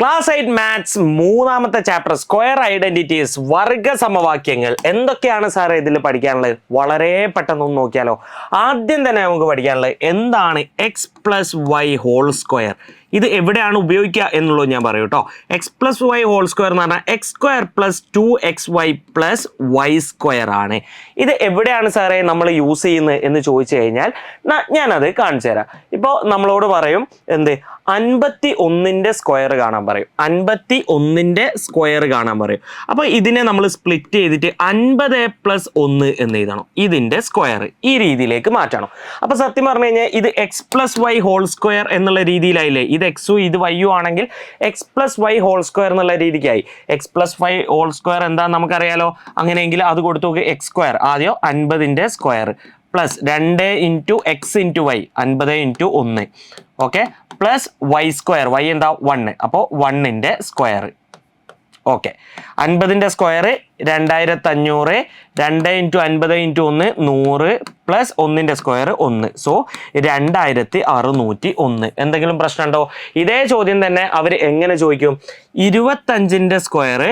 Class 8 maths മൂന്നാമത്തെ chapter square identities വർഗ സമവാക്യങ്ങൾ എന്തൊക്കെയാണ് സാറേ ഇതിൽ പഠിക്കാനുള്ളത്? വളരെ പെട്ടെന്ന് ഒന്ന് നോക്കിയാലോ. ആദ്യം തന്നെ നമുക്ക് പഠിക്കാനുള്ളത് എന്താണ് x plus y whole square. ഇത് എവിടെയാണ് ഉപയോഗിക്കുക എന്നുള്ളത് ഞാൻ പറയൂ കേട്ടോ. X plus y whole square എന്ന് പറഞ്ഞാൽ x square plus 2xy plus y square ആണ്. ഇത് എവിടെയാണ് സാറേ നമ്മൾ യൂസ് ചെയ്യുന്നത് എന്ന് ചോദിച്ചു കഴിഞ്ഞാൽ ഞാനത് കാണിച്ചു തരാം. ഇപ്പോൾ നമ്മളോട് പറയും എന്ത് 51ന്റെ സ്ക്വയർ കാണാൻ പറയും. 51ന്റെ സ്ക്വയർ കാണാൻ പറയും. അപ്പോൾ ഇതിനെ നമ്മൾ സ്പ്ലിറ്റ് ചെയ്തിട്ട് 50+1 എന്ന് എഴുതണം. ഇതിന്റെ സ്ക്വയർ ഈ രീതിയിലേക്ക് മാറ്റണം. അപ്പോൾ സത്യം പറഞ്ഞു കഴിഞ്ഞാൽ ഇത് x plus y whole square എന്നുള്ള രീതിയിലായില്ലേ. ഇത് എക്സും ഇത് വൈയും ആണെങ്കിൽ x plus y whole square എന്നുള്ള രീതിക്കായി. X plus y whole square എന്താണെന്ന് നമുക്കറിയാലോ. അങ്ങനെയെങ്കിൽ അത് കൊടുത്തു നോക്ക്. എക്സ് സ്ക്വയർ ആദ്യം 50ന്റെ square plus 2 into x into y 50 into 1 okay plus y square y എന്താ 1 അപ്പോൾ 1ന്റെ സ്ക്വയർ ഓക്കെ. 50ന്റെ സ്ക്വയർ 2500 2 ഇൻറ്റു 50 ഇൻറ്റു 1 100 പ്ലസ് 1ന്റെ സ്ക്വയർ 1 സോ 2601. എന്തെങ്കിലും പ്രശ്നമുണ്ടോ? ഇതേ ചോദ്യം തന്നെ അവർ എങ്ങനെ ചോദിക്കും? 25ന്റെ സ്ക്വയർ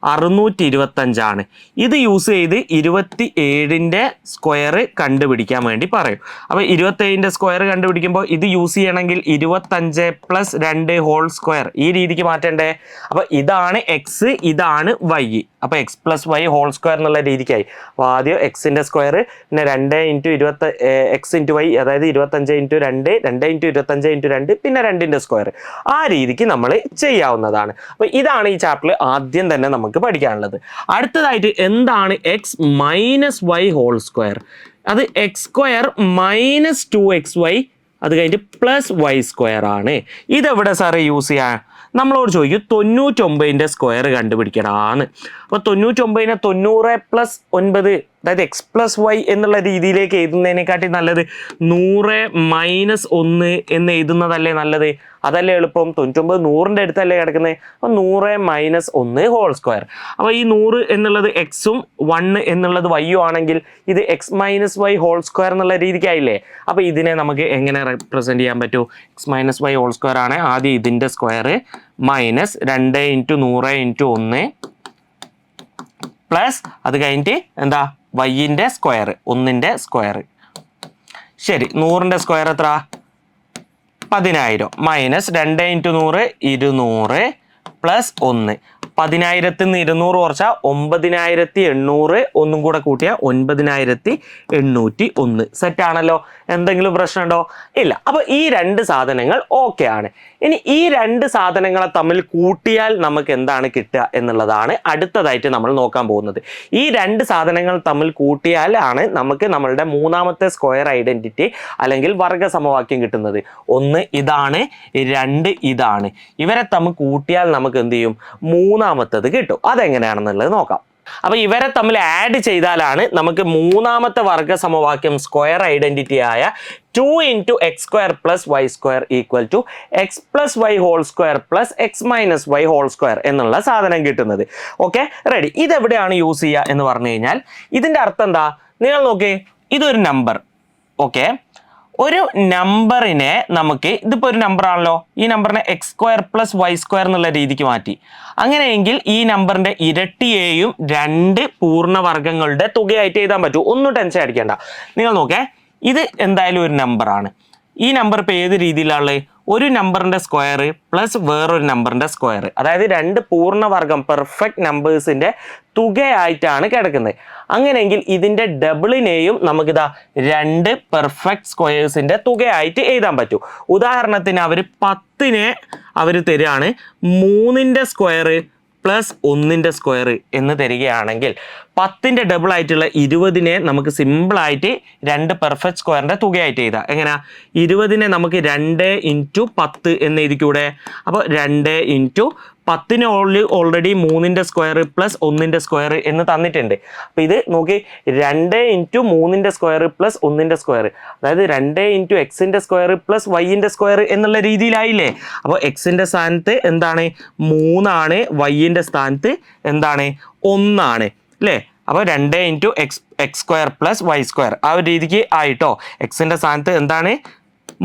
625 ആണ്. ഇത് യൂസ് ചെയ്ത് 27ന്റെ സ്ക്വയർ കണ്ടുപിടിക്കാൻ വേണ്ടി പറയും. അപ്പോൾ 27ന്റെ സ്ക്വയർ കണ്ടുപിടിക്കുമ്പോൾ ഇത് യൂസ് ചെയ്യണമെങ്കിൽ 25+2 ഹോൾ സ്ക്വയർ ഈ രീതിക്ക് മാറ്റണ്ടേ. അപ്പോൾ ഇതാണ് എക്സ് ഇതാണ് വൈ. അപ്പോൾ x plus y whole square എന്നുള്ള രീതിക്കായി. അപ്പോൾ ആദ്യം എക്സിൻ്റെ സ്ക്വയർ പിന്നെ 2 ഇൻറ്റു 20 എക്സ് ഇൻറ്റു വൈ അതായത് 25 ഇൻറ്റു 2 2 ഇൻറ്റു 25 ഇൻറ്റു 2 പിന്നെ 2ന്റെ സ്ക്വയർ ആ രീതിക്ക് നമ്മൾ ചെയ്യാവുന്നതാണ്. അപ്പോൾ ഇതാണ് ഈ ചാപ്റ്ററിൽ ആദ്യം തന്നെ നമുക്ക് പഠിക്കാനുള്ളത്. അടുത്തതായിട്ട് എന്താണ് x minus y whole square? അത് എക്സ് സ്ക്വയർ മൈനസ് 2xy അത് കഴിഞ്ഞിട്ട് പ്ലസ് വൈ സ്ക്വയർ ആണ്. ഇതെവിടെ സാറേ യൂസ് ചെയ്യാൻ? നമ്മളോട് ചോദിക്കും 99ന്റെ സ്ക്വയർ കണ്ടുപിടിക്കണമെന്ന്. അപ്പോൾ 99നെ 90+9 അതായത് എക്സ് പ്ലസ് വൈ എന്നുള്ള രീതിയിലേക്ക് എഴുതുന്നതിനെക്കാട്ടി നല്ലത് 100-1 എന്ന് എഴുതുന്നതല്ലേ നല്ലത്? അതല്ലേ എളുപ്പം. 99 100ന്റെ അടുത്തല്ലേ കിടക്കുന്നത്. അപ്പോൾ 100-1 ഹോൾ സ്ക്വയർ. അപ്പോൾ ഈ 100 എന്നുള്ളത് എക്സും 1 എന്നുള്ളത് വൈയും ആണെങ്കിൽ ഇത് x minus y whole square എന്നുള്ള രീതിക്കായില്ലേ. അപ്പോൾ ഇതിനെ നമുക്ക് എങ്ങനെ റെപ്രസെൻറ്റ് ചെയ്യാൻ പറ്റൂ? X minus y whole square ആണ്. ആദ്യം ഇതിൻ്റെ square minus 2 into 100 into 1 plus അത് കഴിഞ്ഞിട്ട് എന്താ വൈൻ്റെ സ്ക്വയർ 1ന്റെ സ്ക്വയർ. ശരി, 100ന്റെ സ്ക്വയർ എത്ര? 10000 മൈനസ് 2 ഇൻറ്റു 100 200 പ്ലസ് 1 10,000 നിന്ന് 200 കുറച്ചാൽ 9800 ഒന്നും കൂടെ കൂട്ടിയാൽ 9801. സെറ്റാണല്ലോ. എന്തെങ്കിലും പ്രശ്നമുണ്ടോ? ഇല്ല. അപ്പോൾ ഈ രണ്ട് സാധനങ്ങൾ ഓക്കെ ആണ്. ഇനി ഈ രണ്ട് സാധനങ്ങളെ തമ്മിൽ കൂട്ടിയാൽ നമുക്ക് എന്താണ് കിട്ടുക എന്നുള്ളതാണ് അടുത്തതായിട്ട് നമ്മൾ നോക്കാൻ പോകുന്നത്. ഈ രണ്ട് സാധനങ്ങൾ തമ്മിൽ കൂട്ടിയാലാണ് നമുക്ക് നമ്മളുടെ മൂന്നാമത്തെ സ്ക്വയർ ഐഡന്റിറ്റി അല്ലെങ്കിൽ വർഗ സമവാക്യം കിട്ടുന്നത്. ഒന്ന് ഇതാണ്, രണ്ട് ഇതാണ്. ഇവരെ തമ്മിൽ കൂട്ടിയാൽ നമുക്ക് എന്ത് ചെയ്യും? മൂന്നാമത്തത് കിട്ടും. അതെങ്ങനെയാണെന്നുള്ളത് നോക്കാം. അപ്പോൾ ഇവരെ തമ്മിൽ ആഡ് ചെയ്താലാണ് നമുക്ക് മൂന്നാമത്തെ വർഗ സമവാക്യം സ്ക്വയർ ഐഡന്റിറ്റി ആയ 2 into x square plus y square equal to x plus y whole square plus x minus y whole square എന്നുള്ള സാധനം കിട്ടുന്നത്. Okay, ready. ഇതെവിടെയാണ് യൂസ് ചെയ്യുക എന്ന് പറഞ്ഞു കഴിഞ്ഞാൽ ഇതിൻ്റെ അർത്ഥം എന്താ? നിങ്ങൾ നോക്കി, ഇതൊരു നമ്പർ. ഓക്കെ, ഒരു നമ്പറിനെ നമുക്ക് ഇതിപ്പോൾ ഒരു നമ്പർ ആണല്ലോ. ഈ നമ്പറിനെ x square plus y square എന്നുള്ള രീതിക്ക് മാറ്റി. അങ്ങനെയെങ്കിൽ ഈ നമ്പറിൻ്റെ ഇരട്ടിയെയും രണ്ട് പൂർണ്ണവർഗങ്ങളുടെ തുകയായിട്ട് എഴുതാൻ പറ്റൂ. ഒന്നും ടെൻഷൻ അടിക്കേണ്ട. നിങ്ങൾ നോക്കേ, ഇത് എന്തായാലും ഒരു നമ്പറാണ്. ഈ നമ്പർ ഇപ്പോൾ ഏത് രീതിയിലാണുള്ളത്? ഒരു നമ്പറിൻ്റെ സ്ക്വയർ പ്ലസ് വേറൊരു നമ്പറിൻ്റെ സ്ക്വയർ, അതായത് രണ്ട് പൂർണ്ണവർഗം പെർഫെക്റ്റ് നമ്പേഴ്സിൻ്റെ തുകയായിട്ടാണ് കിടക്കുന്നത്. അങ്ങനെയെങ്കിൽ ഇതിൻ്റെ ഡബിളിനെയും നമുക്കിതാ രണ്ട് പെർഫെക്റ്റ് സ്ക്വയേഴ്സിൻ്റെ തുകയായിട്ട് എഴുതാൻ പറ്റും. ഉദാഹരണത്തിന് അവർ 10നെ അവർ തരികയാണ് 3ന്റെ സ്ക്വയർ പ്ലസ് 1ന്റെ സ്ക്വയർ എന്ന് തരികയാണെങ്കിൽ 10ന്റെ ഡബിൾ ആയിട്ടുള്ള 20നെ നമുക്ക് സിമ്പിളായിട്ട് രണ്ട് പെർഫെക്റ്റ് സ്ക്വയറിൻ്റെ തുകയായിട്ട് എഴുതാം. എങ്ങനെയാ? 20നെ നമുക്ക് 2 ഇൻറ്റു 10 എന്ന് എഴുതിക്കൂടെ? അപ്പോൾ 2 ഇൻറ്റു 10ന് ഓൾറെഡി 3ന്റെ സ്ക്വയർ പ്ലസ് 1ന്റെ സ്ക്വയർ എന്ന് തന്നിട്ടുണ്ട്. അപ്പോൾ ഇത് നോക്കി, 2 ഇൻറ്റു 3ന്റെ സ്ക്വയർ പ്ലസ് 1ന്റെ സ്ക്വയർ, അതായത് 2 ഇൻറ്റു എക്സിൻ്റെ സ്ക്വയർ പ്ലസ് വൈൻ്റെ സ്ക്വയർ എന്നുള്ള രീതിയിലായില്ലേ. അപ്പോൾ എക്സിൻ്റെ സ്ഥാനത്ത് എന്താണ്? 3 ആണ്. വൈൻ്റെ സ്ഥാനത്ത് എന്താണ്? 1 ആണ് അല്ലേ. അപ്പോൾ 2 into x square plus y square ആ ഒരു രീതിക്ക് ആയിട്ടോ. എക്സിൻ്റെ സ്ഥാനത്ത് എന്താണ്?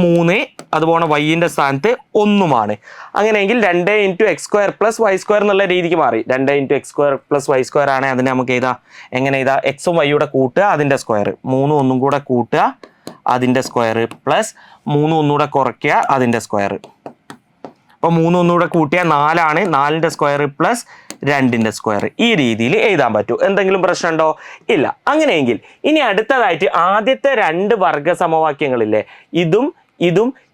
3 അതുപോലെ വൈൻ്റെ സ്ഥാനത്ത് 1 അങ്ങനെയെങ്കിൽ 2 into x square plus y square എന്നുള്ള രീതിക്ക് മാറി. 2 into x square plus y square ആണ്. അതിനെ നമുക്ക് എഴുതാം എങ്ങനെ എഴുതാം? എക്സും വൈയുടെ കൂട്ടുക അതിൻ്റെ സ്ക്വയർ, 3 ഒന്നും കൂടെ കൂട്ടുക അതിൻ്റെ സ്ക്വയർ പ്ലസ് 3 ഒന്നുകൂടെ കുറയ്ക്കുക അതിൻ്റെ സ്ക്വയർ. അപ്പോൾ 3 ഒന്നുകൂടെ കൂട്ടിയാൽ 4 ആണ്, 4ൻ്റെ സ്ക്വയർ പ്ലസ് 2ൻ്റെ സ്ക്വയർ. ഈ രീതിയിൽ എഴുതാൻ പറ്റൂ. എന്തെങ്കിലും പ്രശ്നമുണ്ടോ? ഇല്ല. അങ്ങനെയെങ്കിൽ ഇനി അടുത്തതായിട്ട് ആദ്യത്തെ 2 വർഗ സമവാക്യങ്ങളില്ലേ, ഇതും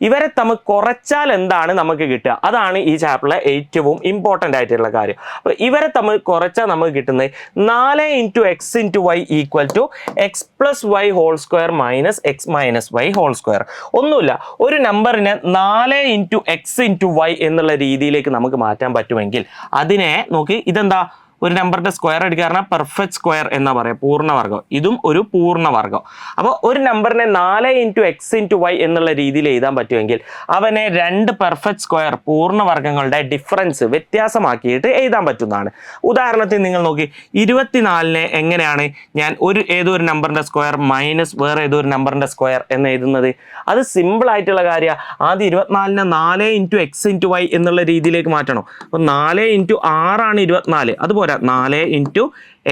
ഇവരെ തമ്മിൽ കുറച്ചാൽ എന്താണ് നമുക്ക് കിട്ടുക? അതാണ് ഈ ചാപ്റ്ററിലെ ഏറ്റവും ഇമ്പോർട്ടൻ്റ് ആയിട്ടുള്ള കാര്യം. അപ്പോൾ ഇവരെ തമ്മിൽ കുറച്ചാൽ നമുക്ക് കിട്ടുന്നത് 4 into x into y equal to x plus y whole square minus x minus y whole square. ഒന്നുമില്ല, ഒരു നമ്പറിനെ 4 ഇൻറ്റു എക്സ് ഇൻറ്റു വൈ എന്നുള്ള രീതിയിലേക്ക് നമുക്ക് മാറ്റാൻ പറ്റുമെങ്കിൽ അതിനെ നോക്കി, ഇതെന്താ ഒരു നമ്പറിന്റെ സ്ക്വയർ എടുക്കുക പെർഫെക്റ്റ് സ്ക്വയർ എന്നാ പറയാം, പൂർണ്ണവർഗം. ഇതും ഒരു പൂർണ്ണവർഗം. അപ്പോൾ ഒരു നമ്പറിനെ 4 ഇൻറ്റു എക്സ് ഇൻറ്റു വൈ എന്നുള്ള രീതിയിൽ എഴുതാൻ പറ്റുമെങ്കിൽ അവനെ 2 പെർഫെക്റ്റ് സ്ക്വയർ പൂർണ്ണവർഗങ്ങളുടെ ഡിഫറൻസ് വ്യത്യാസമാക്കിയിട്ട് എഴുതാൻ പറ്റുന്നതാണ്. ഉദാഹരണത്തിന് നിങ്ങൾ നോക്കി, 24നെ എങ്ങനെയാണ് ഞാൻ ഏതോ ഒരു നമ്പറിന്റെ സ്ക്വയർ മൈനസ് വേറെ ഏതോ ഒരു നമ്പറിന്റെ സ്ക്വയർ എന്ന് എഴുതുന്നത്? അത് സിമ്പിൾ ആയിട്ടുള്ള കാര്യമാണ്. ആദ്യം 24നെ 4 ഇൻറ്റു എക്സ് ഇൻറ്റു വൈ എന്നുള്ള രീതിയിലേക്ക് മാറ്റണം. അപ്പോൾ 4 ഇൻറ്റു 6 24, അതുപോലെ 4 into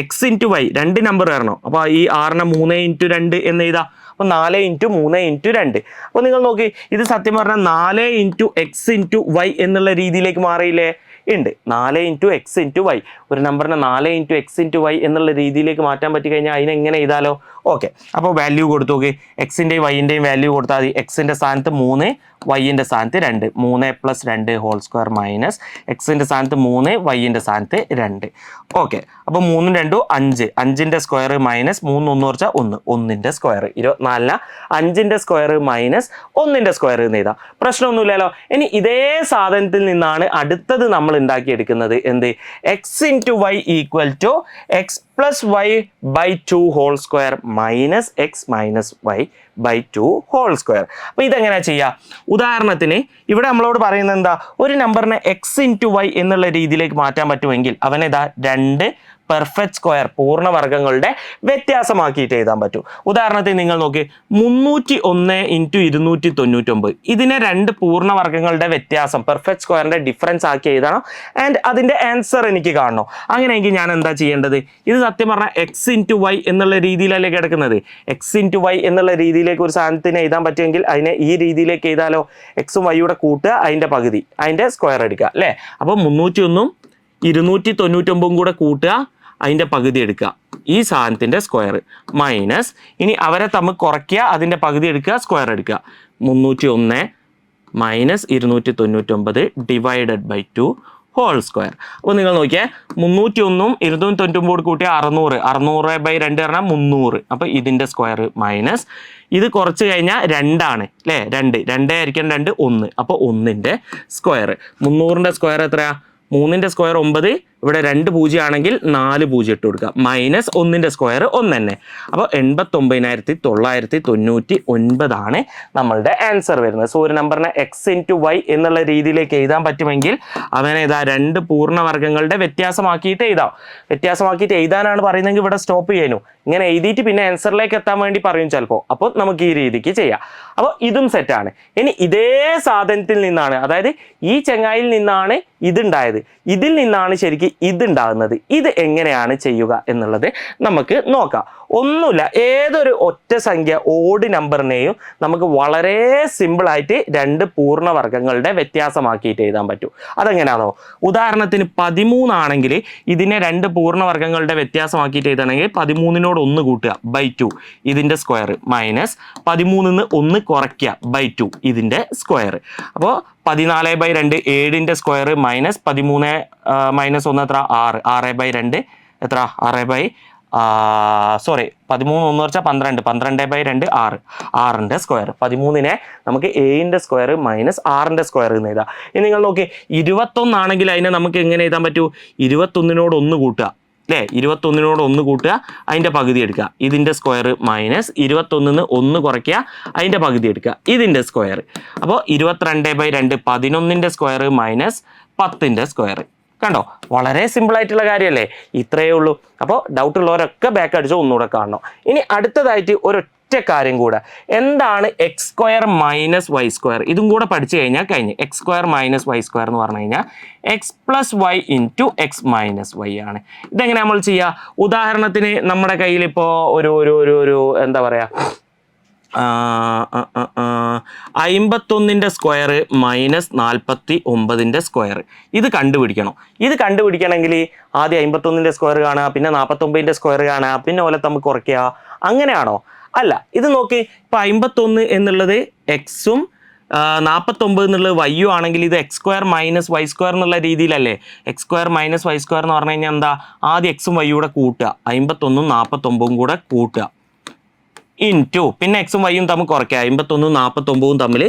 x into y 2 number വരണം. അപ്പോൾ ഈ 6നെ 3 ഇൻറ്റു 2 എന്ന് എഴുതാം. അപ്പോൾ 4 ഇൻറ്റു 3 ഇൻറ്റു 2. അപ്പോൾ നിങ്ങൾ നോക്കി, ഇത് സത്യം പറഞ്ഞാൽ 4 ഇൻറ്റു എക്സ് ഇൻറ്റു വൈ എന്നുള്ള രീതിയിലേക്ക് മാറിയില്ലേ? ഉണ്ട്. 4 ഇൻറ്റു എക്സ് ഇൻറ്റു വൈ, ഒരു നമ്പറിനെ 4 ഇൻറ്റു എക്സ് ഇൻറ്റു വൈ എന്നുള്ള രീതിയിലേക്ക് മാറ്റാൻ പറ്റി കഴിഞ്ഞാൽ അതിനെങ്ങനെ എഴുതാലോ? ഓക്കെ, അപ്പോൾ വാല്യൂ കൊടുത്തു നോക്കി, എക്സിൻ്റെയും വൈൻ്റെയും വാല്യൂ കൊടുത്താൽ മതി. എക്സിൻ്റെ സ്ഥാനത്ത് 3, വൈൻ്റെ സ്ഥാനത്ത് 2, 3 പ്ലസ് 2 ഹോൾ സ്ക്വയർ മൈനസ് എക്സിൻ്റെ സ്ഥാനത്ത് 3, വൈൻ്റെ സ്ഥാനത്ത് 2. ഓക്കെ, അപ്പോൾ 3 2 5, 5ൻ്റെ സ്ക്വയർ മൈനസ് 3 1 കുറച്ചാൽ 1, 1ൻ്റെ സ്ക്വയർ. 24ന് 5ൻ്റെ സ്ക്വയർ മൈനസ് 1ൻ്റെ സ്ക്വയർ എന്ന് എഴുതാം. പ്രശ്നമൊന്നുമില്ലല്ലോ. ഇനി ഇതേ സാധനത്തിൽ നിന്നാണ് അടുത്തത് നമ്മൾ ഉണ്ടാക്കിയെടുക്കുന്നത്. എന്ത്? X into y equal to x plus y by 2 whole square minus x minus y by 2 whole square. അപ്പോൾ ഇതെങ്ങനെ ചെയ്യാം? ഉദാഹരണത്തിന് ഇവിടെ നമ്മളോട് പറയുന്നത് എന്താ? ഒരു നമ്പറിനെ എക്സ് ഇൻറ്റു വൈ എന്നുള്ള രീതിയിലേക്ക് മാറ്റാൻ പറ്റുമെങ്കിൽ അവനെതാ 2 പെർഫെക്റ്റ് സ്ക്വയർ പൂർണ്ണവർഗങ്ങളുടെ വ്യത്യാസമാക്കിയിട്ട് എഴുതാൻ പറ്റും. ഉദാഹരണത്തിന് നിങ്ങൾ നോക്കി, 301 ഇൻറ്റു 299, ഇതിനെ 2 പൂർണ്ണവർഗങ്ങളുടെ വ്യത്യാസം പെർഫെക്റ്റ് സ്ക്വയറിന്റെ ഡിഫറൻസ് ആക്കി എഴുതണം. ആൻഡ് അതിന്റെ ആൻസർ എനിക്ക് കാണണം. അങ്ങനെയെങ്കിൽ ഞാൻ എന്താ ചെയ്യേണ്ടത്? ഇത് സത്യം പറഞ്ഞാൽ എക്സ് ഇൻറ്റു വൈ എന്നുള്ള രീതിയിലല്ലേ കിടക്കുന്നത്. എക്സ് ഇൻറ്റു വൈ എന്നുള്ള രീതിയിലേക്ക് ഒരു സാധനത്തിന് എഴുതാൻ പറ്റുമെങ്കിൽ അതിനെ ഈ രീതിയിലേക്ക് എഴുതാലോ? എക്സും വൈയുടെ കൂട്ടുക, അതിന്റെ പകുതി, അതിന്റെ സ്ക്വയർ എടുക്കുക അല്ലേ? അപ്പോൾ 301ഉം 299 കൂടെ കൂട്ടുക, അതിൻ്റെ പകുതി എടുക്കുക, ഈ സാധനത്തിൻ്റെ സ്ക്വയർ മൈനസ് ഇനി അവരെ തമ്മിൽ കുറയ്ക്കുക, അതിൻ്റെ പകുതി എടുക്കുക, സ്ക്വയർ എടുക്കുക. 301 minus 299 divided by 2 whole square. അപ്പോൾ നിങ്ങൾ നോക്കിയാൽ 301ഉം 299 കൂട്ടിയാൽ 600, 600/2 പറഞ്ഞാൽ 300. അപ്പോൾ ഇതിൻ്റെ സ്ക്വയർ മൈനസ് ഇത് കുറച്ച് കഴിഞ്ഞാൽ 2 ആണ് അല്ലേ? 2 ആയിരിക്കും 2 1, അപ്പോൾ 1ൻ്റെ സ്ക്വയർ. 300ൻ്റെ സ്ക്വയർ എത്രയാ? 3ൻ്റെ സ്ക്വയർ 9, ഇവിടെ 2 0 ആണെങ്കിൽ 4 0 ഇട്ട് കൊടുക്കുക, മൈനസ് 1ൻ്റെ സ്ക്വയർ 1 തന്നെ. അപ്പോൾ 89,999 ആണ് നമ്മളുടെ ആൻസർ വരുന്നത്. സോ ഒരു നമ്പറിനെ എക്സ് ഇൻറ്റു വൈ എന്നുള്ള രീതിയിലേക്ക് എഴുതാൻ പറ്റുമെങ്കിൽ അവനെ ഇതാ 2 പൂർണ്ണവർഗങ്ങളുടെ വ്യത്യാസമാക്കിയിട്ട് എഴുതാം. വ്യത്യാസമാക്കിയിട്ട് എഴുതാനാണ് പറയുന്നതെങ്കിൽ ഇവിടെ സ്റ്റോപ്പ് ചെയ്യാനു. ഇങ്ങനെ എഴുതിയിട്ട് പിന്നെ ആൻസറിലേക്ക് എത്താൻ വേണ്ടി പറയും ചിലപ്പോൾ. അപ്പോൾ നമുക്ക് ഈ രീതിക്ക് ചെയ്യാം. അപ്പോൾ ഇതും സെറ്റാണ്. ഇനി ഇതേ സാധനത്തിൽ നിന്നാണ്, അതായത് ഈ ചെങ്ങായിൽ നിന്നാണ് ഇതുണ്ടായത്, ഇതിൽ നിന്നാണ് ശരിക്കും ഇതുണ്ടാകുന്നത്. ഇത് എങ്ങനെയാണ് ചെയ്യുക എന്നുള്ളത് നമുക്ക് നോക്കാം. ഒന്നുമില്ല, ഏതൊരു ഒറ്റ സംഖ്യ ഓഡ് നമ്പറിനെയും നമുക്ക് വളരെ സിമ്പിളായിട്ട് 2 പൂർണ്ണവർഗങ്ങളുടെ വ്യത്യാസമാക്കിയിട്ട് എഴുതാൻ പറ്റും. അതെങ്ങനെയാണോ? ഉദാഹരണത്തിന് 13 ആണെങ്കിൽ ഇതിനെ 2 പൂർണ്ണവർഗങ്ങളുടെ വ്യത്യാസമാക്കിയിട്ട് എഴുതണമെങ്കിൽ 13നോട് 1 കൂട്ടുക ബൈ 2 ഇതിൻ്റെ സ്ക്വയർ മൈനസ് 13ന്ന് 1 കുറയ്ക്കുക ബൈ 2 ഇതിൻ്റെ സ്ക്വയർ. അപ്പോൾ 14/2 7ൻ്റെ സ്ക്വയർ മൈനസ് 13 മൈനസ് 1 എത്ര? 6, 6/2 എത്ര? 13 1 വെച്ചാൽ 12, 12/2 6, 6ൻ്റെ സ്ക്വയർ. 13നെ നമുക്ക് 7ൻ്റെ സ്ക്വയർ മൈനസ് 6ൻ്റെ സ്ക്വയർ എന്ന് എഴുതാം. ഇനി നിങ്ങൾ നോക്കി, 21 ആണെങ്കിൽ അതിനെ നമുക്ക് എങ്ങനെ എഴുതാൻ പറ്റൂ? 21നോട് 1 കൂട്ടുക അല്ലേ? 21നോട് 1 കൂട്ടുക, അതിൻ്റെ പകുതി എടുക്കുക, ഇതിൻ്റെ സ്ക്വയർ മൈനസ് 21ന്ന് 1 കുറയ്ക്കുക, അതിൻ്റെ പകുതി എടുക്കുക, ഇതിൻ്റെ സ്ക്വയർ. അപ്പോൾ 22/2 11ൻ്റെ സ്ക്വയർ മൈനസ് 10ൻ്റെ സ്ക്വയർ. കണ്ടോ? വളരെ സിമ്പിൾ ആയിട്ടുള്ള കാര്യമല്ലേ? ഇത്രയേ ഉള്ളൂ. അപ്പോൾ ഡൗട്ട് ഉള്ളവരൊക്കെ ബാക്ക് അടിച്ചോ ഒന്നുകൂടെ കാണണം. ഇനി അടുത്തതായിട്ട് ഒരൊറ്റ ഒറ്റ കാര്യം കൂടെ, എന്താണ് x square minus y square? ഇതും കൂടെ പഠിച്ചു കഴിഞ്ഞാൽ കഴിഞ്ഞ്. X square minus y square എന്ന് പറഞ്ഞു കഴിഞ്ഞാൽ x plus y into x minus y ആണ്. ഇതെങ്ങനെ നമ്മൾ ചെയ്യുക? ഉദാഹരണത്തിന് നമ്മുടെ കയ്യിൽ ഇപ്പോൾ ഒരു എന്താ പറയുക, 51 സ്ക്വയർ മൈനസ് 49 സ്ക്വയർ, ഇത് കണ്ടുപിടിക്കണം. ഇത് കണ്ടുപിടിക്കണമെങ്കിൽ ആദ്യം 51 സ്ക്വയർ കാണുക, പിന്നെ 49 സ്ക്വയർ കാണുക, പിന്നെ ഓലെ തമ്മിൽ കുറയ്ക്കുക. അങ്ങനെയാണോ? അല്ല. ഇത് നോക്ക്, ഇപ്പം 51 എന്നുള്ളത് എക്സും 49 എന്നുള്ളത് വൈയും ആണെങ്കിൽ ഇത് x square minus y square എന്നുള്ള രീതിയിലല്ലേ? X square minus y square എന്ന് പറഞ്ഞു കഴിഞ്ഞാൽ എന്താ? ആദ്യം എക്സും വൈയും കൂടെ കൂട്ടുക, 51ഉം 49ഉം കൂടെ കൂട്ടുക, ഇൻറ്റു പിന്നെ എക്സും വൈയും തമ്മിൽ കുറയ്ക്കുക, 51ഉം 49ഉം തമ്മിൽ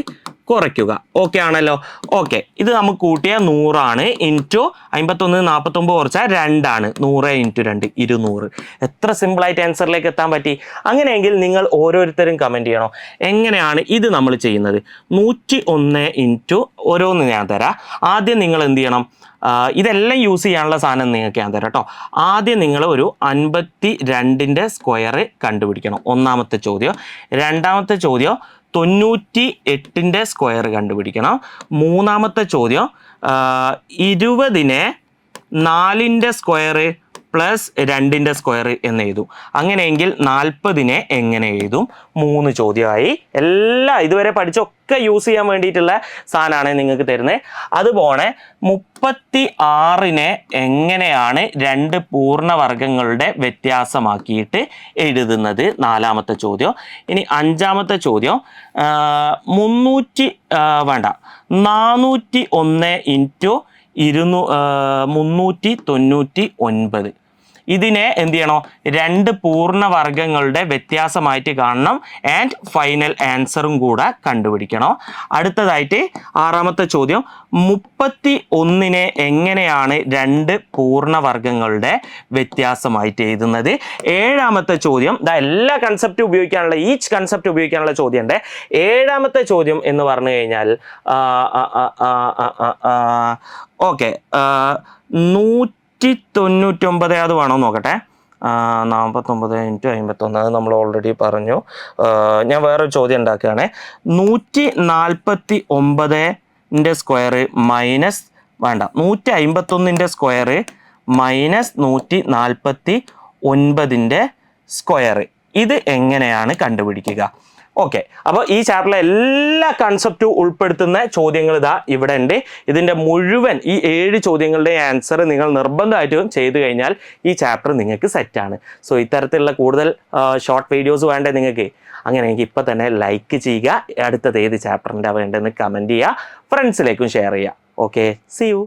കുറയ്ക്കുക. ഓക്കെ ആണല്ലോ? ഓക്കെ, ഇത് നമുക്ക് കൂട്ടിയ 100 ആണ്. ഇൻറ്റു 51 49 കുറച്ചാൽ 2 ആണ്. 100 ഇൻറ്റു 2 200. എത്ര സിമ്പിളായിട്ട് ആൻസറിലേക്ക് എത്താൻ പറ്റി. അങ്ങനെയെങ്കിൽ നിങ്ങൾ ഓരോരുത്തരും കമൻറ്റ് ചെയ്യണം, എങ്ങനെയാണ് ഇത് നമ്മൾ ചെയ്യുന്നത്. 101 ഇൻറ്റു ഓരോന്ന് ഞാൻ തരാം. ആദ്യം നിങ്ങൾ എന്ത് ചെയ്യണം, ഇതെല്ലാം യൂസ് ചെയ്യാനുള്ള സാധനം നിങ്ങൾക്ക് ഞാൻ തരാം കേട്ടോ. ആദ്യം നിങ്ങൾ ഒരു 52ൻ്റെ സ്ക്വയർ കണ്ടുപിടിക്കണം, ഒന്നാമത്തെ ചോദ്യം. രണ്ടാമത്തെ ചോദ്യം 98ൻ്റെ സ്ക്വയർ കണ്ടുപിടിക്കണം. മൂന്നാമത്തെ ചോദ്യം 20നെ 4ൻ്റെ സ്ക്വയർ പ്ലസ് 2ൻ്റെ സ്ക്വയർ എന്ന് എഴുതും. അങ്ങനെയെങ്കിൽ 40നെ എങ്ങനെ എഴുതും? 3 ചോദ്യമായി. എല്ലാം ഇതുവരെ പഠിച്ചൊക്കെ യൂസ് ചെയ്യാൻ വേണ്ടിയിട്ടുള്ള സാധനമാണ് നിങ്ങൾക്ക് തരുന്നത്. അതുപോലെ 36നെ എങ്ങനെയാണ് 2 പൂർണ്ണവർഗങ്ങളുടെ വ്യത്യാസമാക്കിയിട്ട് എഴുതുന്നത്? 4ാമത്തെ ചോദ്യം. ഇനി 5ാമത്തെ ചോദ്യം 401 ഇൻറ്റു 399. ഇതിനെ എന്ത് ചെയ്യണം? 2 പൂർണ്ണവർഗങ്ങളുടെ വ്യത്യാസമായിട്ട് കാണണം. ആൻഡ് ഫൈനൽ ആൻസറും കൂടെ കണ്ടുപിടിക്കണം. അടുത്തതായിട്ട് 6ാമത്തെ ചോദ്യം 31നെ എങ്ങനെയാണ് 2 പൂർണ്ണവർഗങ്ങളുടെ വ്യത്യാസമായിട്ട് എഴുതുന്നത്? 7ാമത്തെ ചോദ്യം, എല്ലാ കൺസെപ്റ്റും ഉപയോഗിക്കാനുള്ള, ഈച്ച് കൺസെപ്റ്റ് ഉപയോഗിക്കാനുള്ള ചോദ്യം ഉണ്ട്. 7ാമത്തെ ചോദ്യം എന്ന് പറഞ്ഞു കഴിഞ്ഞാൽ ഓക്കെ 199 അത് വേണോ നോക്കട്ടെ. 49 ഇൻറ്റു 51 അത് നമ്മൾ ഓൾറെഡി പറഞ്ഞു. ഞാൻ വേറൊരു ചോദ്യം ഉണ്ടാക്കുകയാണ്. 149ൻ്റെ സ്ക്വയർ മൈനസ് 151ൻ്റെ സ്ക്വയർ മൈനസ് 149ൻ്റെ സ്ക്വയർ, ഇത് എങ്ങനെയാണ് കണ്ടുപിടിക്കുക? ഓക്കെ, അപ്പോൾ ഈ ചാപ്റ്ററിലെ എല്ലാ കൺസെപ്റ്റും ഉൾപ്പെടുത്തുന്ന ചോദ്യങ്ങൾ ഇതാ ഇവിടെ ഉണ്ട്. ഇതിൻ്റെ മുഴുവൻ ഈ 7 ചോദ്യങ്ങളുടെ ആൻസർ നിങ്ങൾ നിർബന്ധമായിട്ടും ചെയ്തു കഴിഞ്ഞാൽ ഈ ചാപ്റ്റർ നിങ്ങൾക്ക് സെറ്റാണ്. സോ ഇത്തരത്തിലുള്ള കൂടുതൽ ഷോർട്ട് വീഡിയോസ് വേണ്ടേ നിങ്ങൾക്ക്? അങ്ങനെയെങ്കിൽ ഇപ്പോൾ തന്നെ ലൈക്ക് ചെയ്യുക, അടുത്തത് ഏത് ചാപ്റ്ററിൻ്റെ വേണ്ടതെന്ന് കമൻറ്റ് ചെയ്യുക, ഫ്രണ്ട്സിലേക്കും ഷെയർ ചെയ്യുക. Okay, see U.